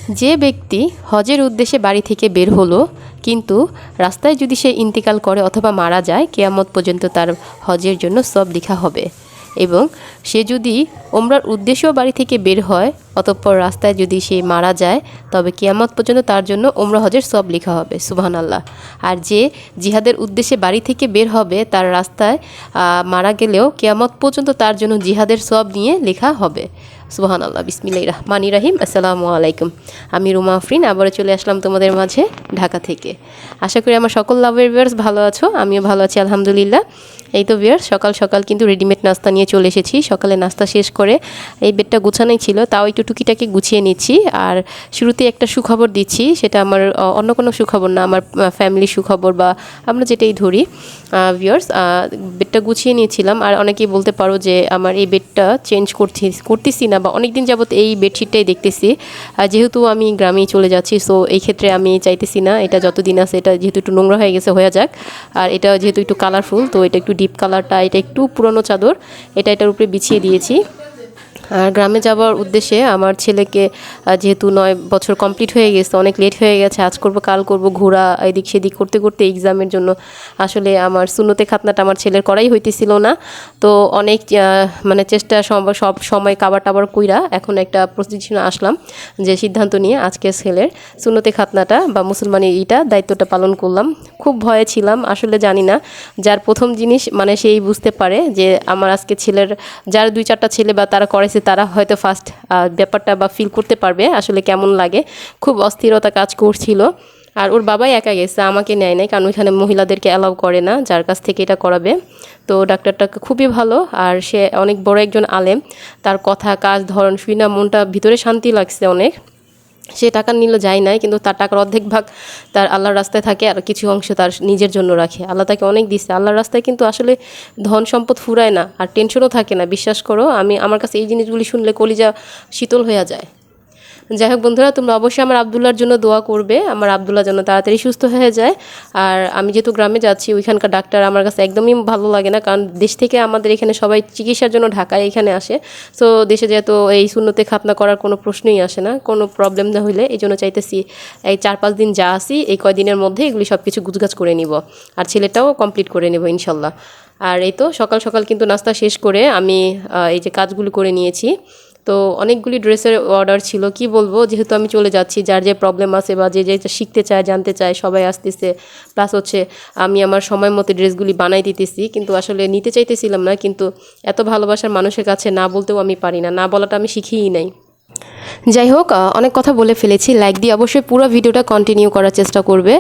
যে ব্যক্তি হজের উদ্দেশ্যে বাড়ি থেকে বের হলো কিন্তু রাস্তায় যদি সে ইন্তেকাল করে অথবা মারা যায় কিয়ামত পর্যন্ত তার হজের জন্য সব লেখা হবে। এবং সে যদি ওমরার উদ্দেশ্যেও বাড়ি থেকে বের হয় অতঃপর রাস্তায় যদি সে মারা যায় তবে কিয়ামত পর্যন্ত তার জন্য ওমরা হজের সব লেখা হবে। সুবহানাল্লাহ। আর যে জিহাদের উদ্দেশ্যে বাড়ি থেকে বের হবে তার রাস্তায় মারা গেলেও কিয়ামত পর্যন্ত তার জন্য জিহাদের সব নিয়ে লেখা হবে। সুবহানাল্লাহ। বিসমিল্লাহির রহমানির রহিম। আসসালামু আলাইকুম। আমি রুমা আফরিন আবারও চলে আসলাম তোমাদের মাঝে ঢাকা থেকে। আশা করি আমার সকল লাভের ভিউয়ার্স ভালো আছো, আমিও ভালো আছি আলহামদুলিল্লাহ। এই তো ভিউয়ার্স সকাল সকাল কিন্তু রেডিমেড নাস্তা নিয়ে চলে এসেছি। সকালে নাস্তা শেষ করে এই বেডটা গুছানোই ছিল, তাও একটু টুকিটাকি গুছিয়ে নিচ্ছি। আর শুরুতে একটা সুখবর দিচ্ছি, সেটা আমার অন্য কোনো সুখবর না, আমার ফ্যামিলির সুখবর বা আমরা যেটাই ধরি। ভিউয়ার্স বেডটা গুছিয়ে নিয়েছিলাম। আর অনেকেই বলতে পারো যে আমার এই বেডটা চেঞ্জ করতেছি না বা অনেক দিন যাবত এই বেডশিটটাই দেখতেছি। আর যেহেতু আমি গ্রামেই চলে যাচ্ছি, সো এই ক্ষেত্রে আমি চাইতেছি না এটা যতদিন আছে এটা যেহেতু একটু নোংরা হয়ে গেছে হয়ে যাক। আর এটা যেহেতু একটু কালারফুল, তো এটা একটু ডিপ কালারটা, এটা একটু পুরনো চাদর, এটার উপরে বিছিয়ে দিয়েছি। আর গ্রামে যাওয়ার উদ্দেশ্যে আমার ছেলেকে যেহেতু 9 বছর কমপ্লিট হয়ে গেছে, অনেক লেট হয়ে গেছে, আজ করব কাল করব ঘোরা এদিক সেদিক করতে করতে এক্সামের জন্য আসলে আমার সুন্নতে খাতনাটা আমার ছেলের করাই হইতেছিল না। তো অনেক মানে চেষ্টা সব সময় কাবার টাবার কইরা এখন একটা পজিশনে আসলাম যে সিদ্ধান্ত নিয়ে আজকে ছেলের সুন্নতে খাতনাটা বা মুসলমানের দায়িত্বটা পালন করলাম। খুব ভয়ে ছিলাম, আসলে জানি না, যার প্রথম জিনিস মানে সেই বুঝতে পারে যে আমার আজকে ছেলের যার 2-4টা ছেলে বা তারা করেছে তারা হয়তো ফার্স্ট ব্যাপারটা বা ফিল করতে পারবে আসলে কেমন লাগে। খুব অস্থিরতা কাজ করছিল। আর ওর বাবাই একা গেছে, আমাকে নেয় নাই, কারণ ওইখানে মহিলাদেরকে অ্যালাউ করে না যার কাছ থেকে এটা করাবে। তো ডাক্তারটা খুবই ভালো, আর সে অনেক বড় একজন আলেম। তার কথা কাজ ধরন শুই না মনটা ভিতরে শান্তি লাগছে অনেক। সে টাকা নিল যায় নাই, কিন্তু তার টাকার অর্ধেক ভাগ তার আল্লাহর রাস্তায় থাকে আর কিছু অংশ তার নিজের জন্য রাখে। আল্লাহ তাকে অনেক দিচ্ছে আল্লাহর রাস্তায়, কিন্তু আসলে ধন সম্পদ ফুরায় না আর টেনশনও থাকে না। বিশ্বাস করো, আমার কাছে এই জিনিসগুলি শুনলে কলিজা শীতল হয়ে যায়। যাই হোক বন্ধুরা, তোমরা অবশ্যই আমার আবদুল্লার জন্য দোয়া করবে, আমার আবদুল্লাহ যেন তাড়াতাড়ি সুস্থ হয়ে যায়। আর আমি যেহেতু গ্রামে যাচ্ছি, ওইখানকার ডাক্তার আমার কাছে একদমই ভালো লাগে না, কারণ দেশ থেকে আমাদের এখানে সবাই চিকিৎসার জন্য ঢাকায় এখানে আসে। সো দেশে যেহেতু এই শূন্যতে খাতনা করার কোনো প্রশ্নই আসে না, কোনো প্রবলেম না হইলে। এই জন্য চাইতেছি এই 4-5 দিন যা আসি এই কয়দিনের মধ্যে এগুলি সব কিছু গুছগাছ করে নিব, আর ছেলেটাও কমপ্লিট করে নেব ইনশাল্লাহ। আর এই তো সকাল সকাল কিন্তু নাস্তা শেষ করে আমি এই যে কাজগুলো করে নিয়েছি। তো অনেকগুলি ড্রেসের অর্ডার ছিল, কি বলবো, যেহেতু আমি চলে যাচ্ছি, যার যে প্রবলেম আছে বা যে যে শিখতে চায় জানতে চায় সবাই আসতেছে। প্লাস হচ্ছে আমি আমার সময় মতো ড্রেসগুলি বানাই দিতেছি, কিন্তু আসলে নিতে চাইতেছিলাম না, কিন্তু এত ভালোবাসার মানুষের কাছে না বলতেও আমি পারি না, না বলাটা আমি শিখিই নাই। যাই হোক, অনেক কথা বলে ফেলেছি, লাইক দিয়ে অবশ্যই পুরো ভিডিওটা কন্টিনিউ করার চেষ্টা করবে।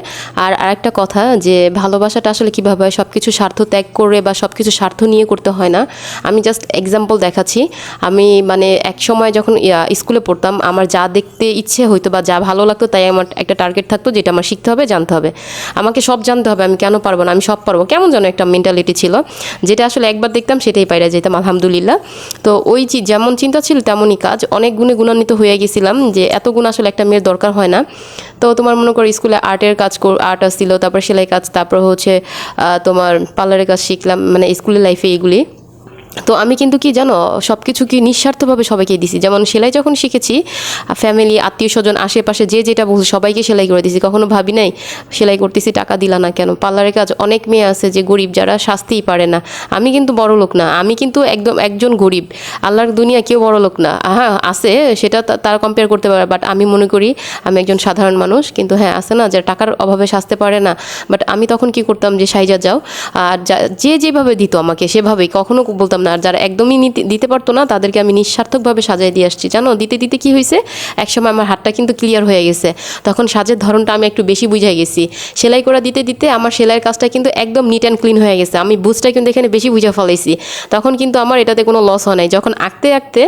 আর আরেকটা কথা, যে ভালোবাসাটা আসলে কীভাবে হয়, সব কিছু স্বার্থ ত্যাগ করে বা সব কিছু স্বার্থ নিয়ে করতে হয় না। আমি জাস্ট এক্সাম্পল দেখাচ্ছি। আমি মানে এক সময় যখন স্কুলে পড়তাম, আমার যা দেখতে ইচ্ছে হইতো বা যা ভালো লাগতো তাই আমার একটা টার্গেট থাকতো, যেটা আমার শিখতে হবে, জানতে হবে, আমাকে সব জানতে হবে, আমি কেন পারবো না, আমি সব পারবো, কেমন যেন একটা মেন্টালিটি ছিল, যেটা আসলে একবার দেখতাম সেটাই পাইরা যেতাম আলহামদুলিল্লাহ। তো ওই যেমন চিন্তা ছিল তেমনই কাজ, অনেক গুণে গুণান্বিত হয়ে গেছিলাম যে এত গুণ আসলে একটা মেয়ের দরকার হয় না। তো তোমার মনে করো স্কুলে আর্ট আসছিল, তারপর সেলাই কাজ, তারপর হচ্ছে তোমার পার্লারের কাজ শিখলাম, মানে স্কুলের লাইফে এইগুলি। তো আমি কিন্তু কি জানো, সব কিছু কি নিঃস্বার্থভাবে সবাইকে দিছি। যেমন সেলাই যখন শিখেছি, ফ্যামিলি আত্মীয় স্বজন আশেপাশে যে যেটা বলছে সবাইকে সেলাই করে দিছি, কখনো ভাবি নাই সেলাই করতেছি টাকা দিলা না কেন। পার্লারের কাজ, অনেক মেয়ে আছে যে গরিব, যারা সাজতেই পারে না। আমি কিন্তু বড় লোক না, আমি কিন্তু একদম একজন গরিব। আল্লাহর দুনিয়া কেউ বড় লোক না, হ্যাঁ আছে, সেটা তারা কম্পেয়ার করতে পারে, বাট আমি মনে করি আমি একজন সাধারণ মানুষ। কিন্তু হ্যাঁ আছে না যারা টাকার অভাবে সাজতে পারে না, বাট আমি তখন কি করতাম যে সাইজা যাও, আর যে যেভাবে দিত আমাকে সেভাবেই, কখনো বলতাম না। আর যারা একদমই দিতে পারতো না তাদেরকে আমি নিঃস্বার্থকভাবে সাজাই দিয়ে আসছি। জানো দিতে দিতে কি হয়েছে, একসময় আমার হাতটা কিন্তু ক্লিয়ার হয়ে গেছে, তখন সাজের ধরনটা আমি একটু বেশি বুঝাই গেছি। সেলাই করা দিতে দিতে আমার সেলাইয়ের কাজটা কিন্তু একদম নিট অ্যান্ড ক্লিন হয়ে গেছে, আমি বুঝটা কিন্তু এখানে বেশি বুঝা ফেলাইছি। তখন কিন্তু আমার এটাতে কোনো লস হয় নাই। যখন আঁকতে আঁকতে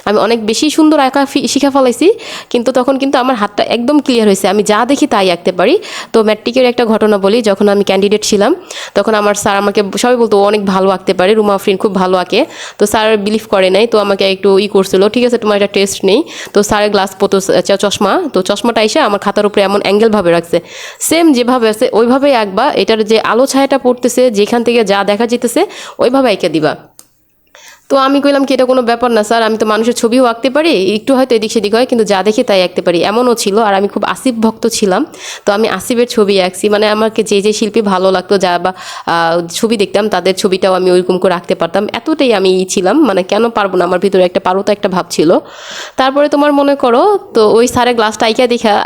আমি অনেক বেশি সুন্দর আঁকা শিখা ফেলাইছি, কিন্তু তখন কিন্তু আমার হাতটা একদম ক্লিয়ার হয়েছে, আমি যা দেখি তাই আঁকতে পারি। তো ম্যাট্রিকের একটা ঘটনা বলি, যখন আমি ক্যান্ডিডেট ছিলাম তখন আমার স্যার আমাকে সবাই বলতো ও অনেক ভালো আঁকতে পারে, রুমা আফরিন খুব ভালো আঁকে। তো স্যার বিলিভ করে নাই, তো আমাকে একটু করছিল, ঠিক আছে তোমার একটা টেস্ট নেই। তো স্যারের গ্লাস পতো চশমা, তো চশমাটা এসে আমার খাতার উপরে এমন অ্যাঙ্গেলভাবে রাখছে, সেম যেভাবে আছে ওইভাবেই আঁকবা, এটার যে আলো ছায়াটা পড়তেছে যেখান থেকে যা দেখা যেতেছে ওইভাবে এঁকে দিবা। তো আমি কইলাম কি এটা কোনো ব্যাপার না স্যার, আমি তো মানুষের ছবিও আঁকতে পারি, একটু হয়তো এদিক সেদিক হয়, কিন্তু যা দেখি তাই আঁকতে পারি। এমনও ছিল। আর আমি খুব আসিফ ভক্ত ছিলাম, তো আমি আসিফের ছবি আঁকছি। মানে আমাকে যে যে শিল্পী ভালো লাগতো, যা বা ছবি দেখতাম তাদের ছবিটাও আমি ওইরকম করে আঁকতে পারতাম। এতটাই আমি ছিলাম, মানে কেন পারবো না, আমার ভিতরে একটা পারো তো একটা ভাব ছিল। তারপরে তোমার মনে করো, তো ওই স্যারের গ্লাসটা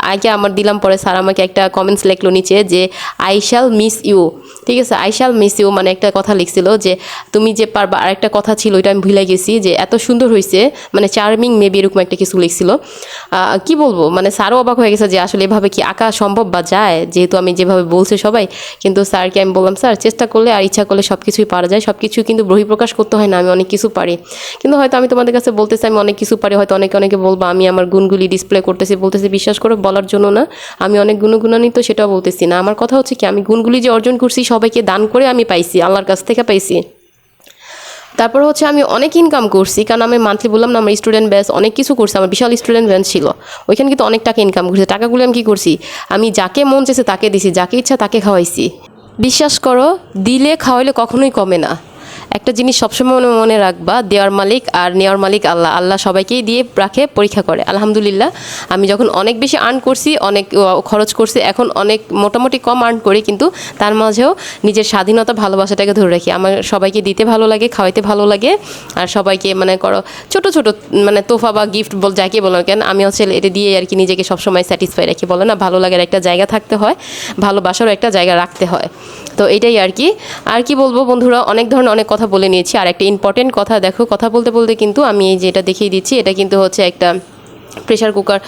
আইকে আমার দিলাম। পরে স্যার আমাকে একটা কমেন্টস লিখলো নিচে যে আই শ্যাল মিস ইউ। ঠিক আছে, আই শ্যাল মিস ইউ মানে একটা কথা লিখছিল যে তুমি যে পারবা। আর একটা কথা ছিল, ওইটা আমি ভুলে গেছি, যে এত সুন্দর হয়েছে, মানে চার্মিং মেবি এরকম একটা কিছু লিখছিল। কি বলবো, মানে স্যারও অবাক হয়ে গেছে যে আসলে এভাবে কি আঁকা সম্ভব বা যায়, যেহেতু আমি যেভাবে বলছে সবাই। কিন্তু স্যারকে আমি বললাম স্যার, চেষ্টা করলে আর ইচ্ছা করলে সব কিছুই পারা যায়, সব কিছু কিন্তু বহিঃপ্রকাশ করতে হয় না, আমি অনেক কিছু পারি। কিন্তু হয়তো আমি তোমাদের কাছে বলতেছি আমি অনেক কিছু পারি, হয়তো অনেকে বলবো আমি আমার গুণগুলি ডিসপ্লে বলতেছি বিশ্বাস করে বলার জন্য না, আমি অনেক গুণান্বিত সেটাও বলতেছি না। আমার কথা হচ্ছে কি, আমি গুণগুলি যে অর্জন করছি সবাইকে দান করে আমি পাইছি, আল্লাহর কাছ থেকে পাইছি। তারপর হচ্ছে আমি অনেক ইনকাম করছি, কারণ আমি মান্থলি বললাম না আমার স্টুডেন্ট ব্যাচ অনেক কিছু করছে, আমার বিশাল স্টুডেন্ট ব্যাচ ছিল, ওইখানে কিন্তু অনেক টাকা ইনকাম করছে। টাকাগুলো আমি কী করছি, আমি যাকে মন চেয়েছে তাকে দিছি, যাকে ইচ্ছা তাকে খাওয়াইছি। বিশ্বাস করো, দিলে খাওয়াইলে কখনোই কমে না। একটা জিনিস সবসময় মনে রাখবা, দেওয়ার মালিক আর নেওয়ার মালিক আল্লাহ। আল্লাহ সবাইকেই দিয়ে রাখে, পরীক্ষা করে। আলহামদুলিল্লাহ, আমি যখন অনেক বেশি আর্ন করছি, অনেক খরচ করছি, এখন অনেক মোটামুটি কম আর্ন করি, কিন্তু তার মাঝেও নিজের স্বাধীনতা ভালোবাসাটাকে ধরে রাখি। আমার সবাইকে দিতে ভালো লাগে, খাওয়াইতে ভালো লাগে, আর সবাইকে মানে করো ছোট ছোট মানে তোফা বা গিফট যাকে বলো কেন, আমি হচ্ছে এটা দিয়ে আর কি নিজেকে সবসময় স্যাটিসফাই রাখি। বলে না, ভালো লাগার একটা জায়গা থাকতে হয়, ভালোবাসারও একটা জায়গা রাখতে হয়। তো এটাই আর কি। আর কি বলবো বন্ধুরা, অনেক ধরনের অনেক কথা বলে নিয়েছি। আর একটা ইম্পর্টেন্ট কথা দেখো, কথা বলতে বলতে কিন্তু আমি এই যে এটা দেখিয়ে দিচ্ছি, এটা কিন্তু হচ্ছে একটা প্রেশার কুকার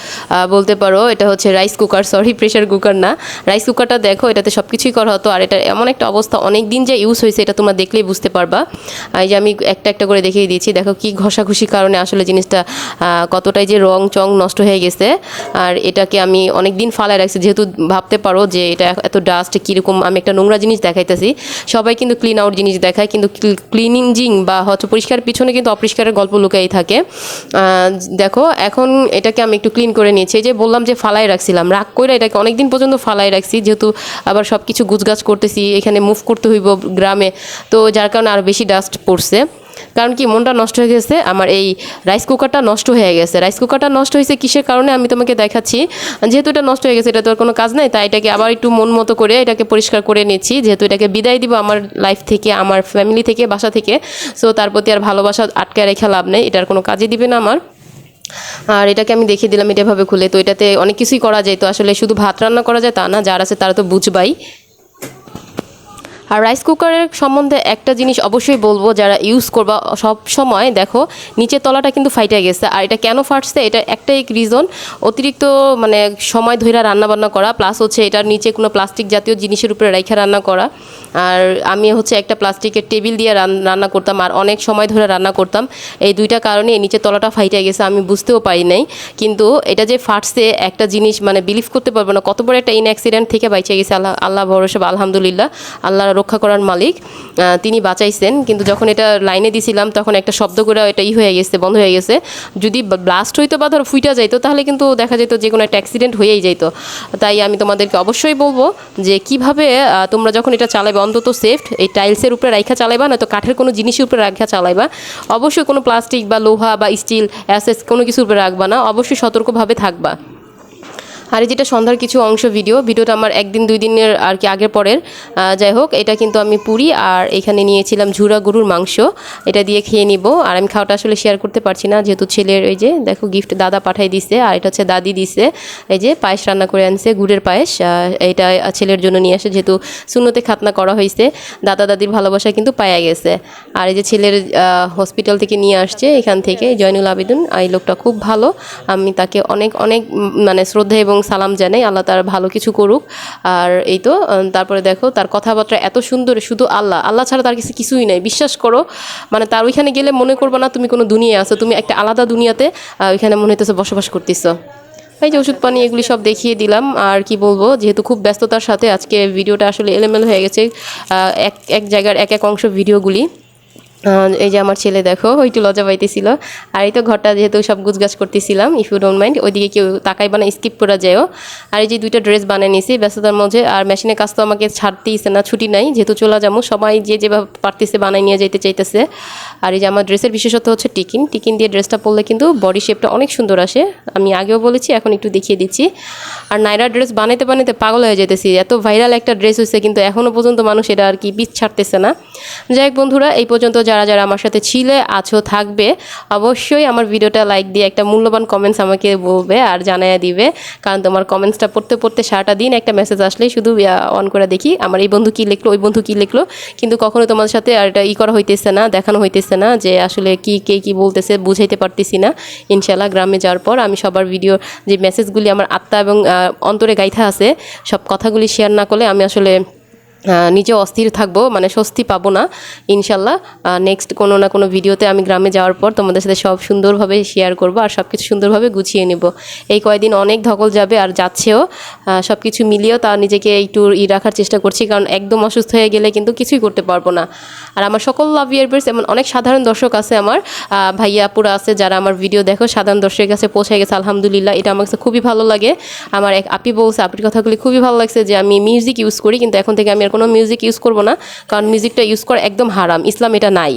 বলতে পারো, এটা হচ্ছে rice cooker, sorry pressure cooker না। রাইস কুকারটা দেখো, এটাতে সব কিছুই করা হতো। আর এটা এমন একটা অবস্থা, অনেক দিন যে ইউজ হয়েছে এটা তোমরা দেখলেই বুঝতে পারবা। এই যে আমি একটা একটা করে দেখিয়ে দিয়েছি, দেখো কি ঘষাঘষির কারণে আসলে জিনিসটা কতটাই যে রং চং নষ্ট হয়ে গেছে। আর এটাকে আমি অনেক দিন ফালায় রাখছি, যেহেতু ভাবতে পারো যে এটা এত ডাস্ট কীরকম, আমি একটা নোংরা জিনিস দেখাইতেছি। সবাই কিন্তু ক্লিন আউট জিনিস দেখায়, কিন্তু ক্লিনিং বা হচ্ছে পরিষ্কারের পিছনে কিন্তু অপরিষ্কারের গল্প লুকাই থাকে। দেখো এখন এটাকে আমি একটু ক্লিন করে নিয়েছি। এই যে বললাম যে ফালাই রাখছিলাম, রাগ করে এটাকে অনেক দিন পর্যন্ত ফালাই রাখছি, যেহেতু আবার সব কিছু গুছগাছ করতেছি, এখানে মুভ করতে হইব গ্রামে, তো যার কারণে আরও বেশি ডাস্ট পড়ছে। কারণ কি, মনটা নষ্ট হয়ে গেছে, আমার এই রাইস কুকারটা নষ্ট হয়ে গেছে। রাইস কুকারটা নষ্ট হয়েছে কিসের কারণে আমি তোমাকে দেখাচ্ছি। যেহেতু এটা নষ্ট হয়ে গেছে, এটা তো আর কোনো কাজ নাই, তাই এটাকে আবার একটু মন মতো করে এটাকে পরিষ্কার করে নিচ্ছি, যেহেতু এটাকে বিদায় দিব আমার লাইফ থেকে, আমার ফ্যামিলি থেকে, বাসা থেকে। সো তার প্রতি আর ভালোবাসা আটকে রেখে লাভ নেই, এটার কোনো কাজে দিবে না আমার। আর এটাকে আমি দেখিয়ে দিলাম এটা এভাবে খুলে। তো এটাতে অনেক কিছুই করা যায়, তো আসলে শুধু ভাত রান্না করা যায় তা না, যার আছে তারা তো বুঝবাই। আর রাইস কুকারের সম্বন্ধে একটা জিনিস অবশ্যই বলবো, যারা ইউজ করবা সব সময় দেখো নিচের তলাটা কিন্তু ফাইটে গেছে। আর এটা কেন ফাটছে, এটা একটাই রিজন, অতিরিক্ত মানে সময় ধরে রান্নাবান্না করা, প্লাস হচ্ছে এটার নিচে কোনো প্লাস্টিক জাতীয় জিনিসের উপরে রেখে রান্না করা। আর আমি হচ্ছে একটা প্লাস্টিকের টেবিল দিয়ে রান্না করতাম, আর অনেক সময় ধরে রান্না করতাম। এই দুইটা কারণে নিচের তলাটা ফাইটে গেছে, আমি বুঝতেও পারি নাই। কিন্তু এটা যে ফাটছে একটা জিনিস মানে বিলিভ করতে পারবো না, কত বড় একটা অ্যাক্সিডেন্ট থেকে বাইচে গেছে। আল্লাহ ভরসা, আলহামদুলিল্লাহ, আল্লাহ রক্ষা করার মালিক, তিনি বাঁচাইছেন। কিন্তু যখন এটা লাইনে দিছিলাম তখন একটা শব্দ করে এটা হয়ে গেছে, বন্ধ হয়ে গেছে। যদি ব্লাস্ট হইতো বা ধরো ফুইটা যাইতো, তাহলে কিন্তু দেখা যেত যে কোনো একটা অ্যাক্সিডেন্ট হয়েই যাইতো। তাই আমি তোমাদেরকে অবশ্যই বলবো যে কিভাবে তোমরা যখন এটা চালাবে অন্তত সেফ এই টাইলসের উপরে রাখা চালাইবা, নয়তো কাঠের কোনো জিনিসের উপরে রাখা চালাইবা। অবশ্যই কোনো প্লাস্টিক বা লোহা বা স্টিল অ্যাসেস কোনো কিছুর উপরে রাখবা না, অবশ্যই সতর্কভাবে থাকবা। আর যেটা সন্ধ্যার কিছু অংশ ভিডিওটা আমার একদিন দুই দিনের আর কি আগের পরের, যাই হোক। এটা কিন্তু আমি পুরি আর এখানে নিয়েছিলাম ঝুরা গরুর মাংস, এটা দিয়ে খেয়ে নিব। আর আমি খাওয়াটা আসলে শেয়ার করতে পারছি না, যেহেতু ছেলের এই যে দেখো গিফট দাদা পাঠাই দিছে, আর এটা হচ্ছে দাদি দিছে। এই যে পায়েস রান্না করে আনছে, গুড়ের পায়েস, এটা ছেলের জন্য নিয়ে আসে, যেহেতু সুন্নতে খাতনা করা হয়েছে। দাদা দাদির ভালোবাসা কিন্তু পাওয়া গেছে। আর এই যে ছেলের হসপিটাল থেকে নিয়ে আসছে এখান থেকে জয়নুল আবেদিন, এই লোকটা খুব ভালো, আমি তাকে অনেক অনেক মানে শ্রদ্ধা এবং সালাম জানাই, আল্লাহ তার ভালো কিছু করুক। আর এই তো তারপরে দেখো তার কথাবার্তা এত সুন্দর, শুধু আল্লাহ ছাড়া তার কাছে কিছুই নাই, বিশ্বাস করো। মানে তার ওইখানে গেলে মনে করবে না তুমি কোনো দুনিয়ায় আছো, তুমি একটা আলাদা দুনিয়াতে ওইখানে মনে হইতেছে বসবাস করতেছো। এই যে ওষুধ পানি এগুলি সব দেখিয়ে দিলাম। আর কি বলবো, যেহেতু খুব ব্যস্ততার সাথে আজকে ভিডিওটা আসলে এলোমেলো হয়ে গেছে, এক জায়গার এক অংশ ভিডিওগুলি। এই যে আমার ছেলে দেখো একটু লজ্জা পাইতেছিল। আর এই তো ঘরটা যেহেতু সব গুছগাছ করতেছিলাম, ইফ ইউ ডোন্ট মাইন্ড ওইদিকে কেউ তাকাইবা না, স্কিপ করে যাও। আর এই যে দুইটা ড্রেস বানিয়ে নিয়েছি ব্যস্ততার মধ্যে। আর মেশিনের কাজ তো আমাকে ছাড়তেইছে না, ছুটি নাই, যেহেতু চলে যাবো সবাই যে যেভাবে পারতেছে বানাই নিয়ে যাইতে চাইতেছে। আর এই যে আমার ড্রেসের বিশেষত্ব হচ্ছে টিকিন। টিকিন দিয়ে ড্রেসটা পরলে কিন্তু বডি শেপটা অনেক সুন্দর আসে, আমি আগেও বলেছি, এখন একটু দেখিয়ে দিচ্ছি। আর নাইরা ড্রেস বানাইতে বানাইতে পাগল হয়ে যেতেছি, এত ভাইরাল একটা ড্রেস হয়েছে, কিন্তু এখনও পর্যন্ত মানুষ এটা আর কি পিছ ছাড়তেছে না। যাই হোক বন্ধুরা, এই পর্যন্ত যারা যারা আমার সাথে ছিলে আছো থাকবে, অবশ্যই আমার ভিডিওটা লাইক দিয়ে একটা মূল্যবান কমেন্টস আমাকে বলবে আর জানাইয়া দিবে, কারণ তোমার কমেন্টসটা পড়তে পড়তে সারাটা দিন একটা মেসেজ আসলেই শুধু অন করে দেখি আমার এই বন্ধু কী লিখলো, ওই বন্ধু কী লিখলো, কিন্তু কখনো তোমাদের সাথে আর এটা করা হইতেছে না, দেখানো হইতেছে না যে আসলে কে কী বলতেছে, বুঝাইতে পারতেছি না। ইনশাল্লাহ গ্রামে যাওয়ার পর আমি সবার ভিডিও যে মেসেজগুলি আমার আত্মা এবং অন্তরে গাইথা আছে, সব কথাগুলি শেয়ার না করলে আমি আসলে নিজে অস্থির থাকবো, মানে স্বস্তি পাবো না। ইনশাল্লাহ নেক্সট কোনো না কোনো ভিডিওতে আমি গ্রামে যাওয়ার পর তোমাদের সাথে সব সুন্দরভাবে শেয়ার করবো আর সব কিছু সুন্দরভাবে গুছিয়ে নেব। এই কয়দিন অনেক ধকল যাবে আর যাচ্ছেও, সব কিছু মিলিয়েও তা নিজেকে একটু রাখার চেষ্টা করছি, কারণ একদম অসুস্থ হয়ে গেলে কিন্তু কিছুই করতে পারবো না। আর আমার সকল লাভ ইয়ারবার্স এমন অনেক সাধারণ দর্শক আছে, আমার ভাইয়া আপুরা আছে যারা আমার ভিডিও দেখো, সাধারণ দর্শকের কাছে পৌঁছে গেছে, আলহামদুলিল্লাহ, এটা আমার কাছে খুবই ভালো লাগে। আমার এক আপি বলছে, আপির কথাগুলি খুবই ভালো লাগছে যে আমি মিউজিক ইউজ করি, কিন্তু এখন থেকে আমি আর কোনো মিউজিক ইউজ করব না, কারণ মিউজিকটা ইউজ করা একদম হারাম, ইসলাম এটা নাই।